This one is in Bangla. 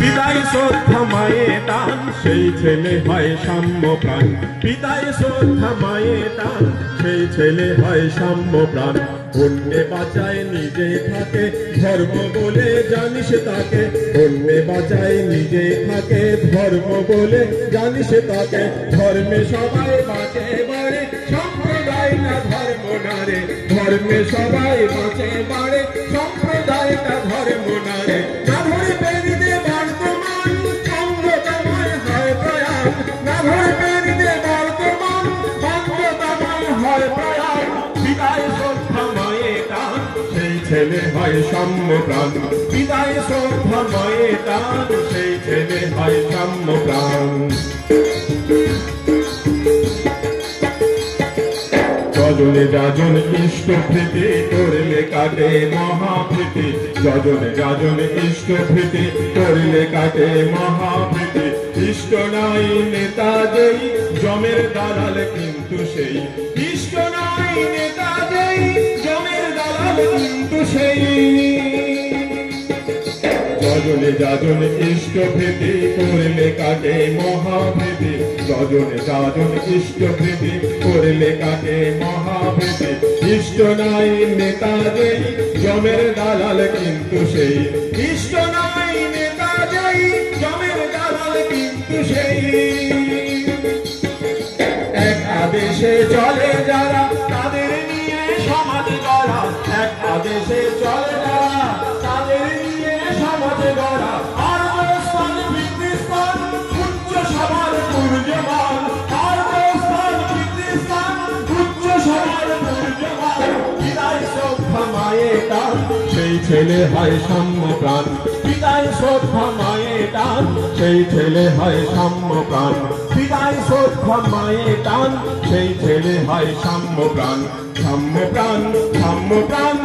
পিতাই শ্রদ্ধা মায়ে টান সেই ছেলে হয় সাম্য প্রাণ। পিতাই শ্রদ্ধা মায়ে টান সেই ছেলে হয় সাম্য প্রাণ। অন্যে বাঁচায় নিজে থাকে ধর্ম বলে জানিস তাকে। অন্যে বাঁচায় নিজে থাকে ধর্ম বলে জানিস তাকে। ধর্মে সবাই বাঁচে বাড়ে সম্প্রদায় না ধর্ম না রে। ধর্মে সবাই বাঁচে বাড়ে সম্প্রদায় না ধর্ম না রে। না ধরে পেরিতে বর্তমান অন্ধতাময় হয় প্রয়াণ। না ধরে পেরিতে বর্তমান অন্ধতাময় হয় প্রয়াণ। পিতায় শ্রদ্ধা মায়ে টান সেই ছেলে হয় সাম্য প্রাণ। পিতায় শ্রদ্ধা মায়ে টান সেই ছেলে হয় সাম্য প্রাণ। যজনে যাজন ইষ্ট প্রীতি করলে কাটে মহাপ্রীতি। যজনে যাজন ইষ্ট প্রীতি করলে কাটে মহাপ্রীতি। ইষ্ট নাই নেতা যেই জমের দালাল কিন্তু সেই। ইষ্ট নাই নেতা যেই জমের দালাল কিন্তু সেই। যজনে যাজন ইষ্ট প্রীতি করলে কাটে মহাপ্রীতি। যজনে যাজন ইষ্ট প্রীতি করলে কাটে মহাপ্রীতি। ইষ্ট নাই নেতা যেই জমের দালাল কিন্তু সেই। ইষ্ট নাই নেতা যেই জমের দালাল কিন্তু সেই। এক আদেশে চলে যারা তাদের নিয়ে সমাজ গড়া। এক আদেশে চলে যারা তাদের নিয়ে সমাজ গড়া। আর স্থান বৃদ্ধিস্থান উচ্চ সবার পূর্যমান। আর স্থান বৃদ্ধিস্থান উচ্চ সবার পূর্যমান। পিতায় শ্রদ্ধা মায়ে টান সেই ছেলে হয় সাম্য প্রাণ। পিতায় শ্রদ্ধা মায়ে টান সেই ছেলে হয় সাম্য প্রাণ। পিতায় শ্রদ্ধা মায়ে টান সেই ছেলে হয় সাম্য প্রাণ। সাম্য প্রাণ সাম্য প্রাণ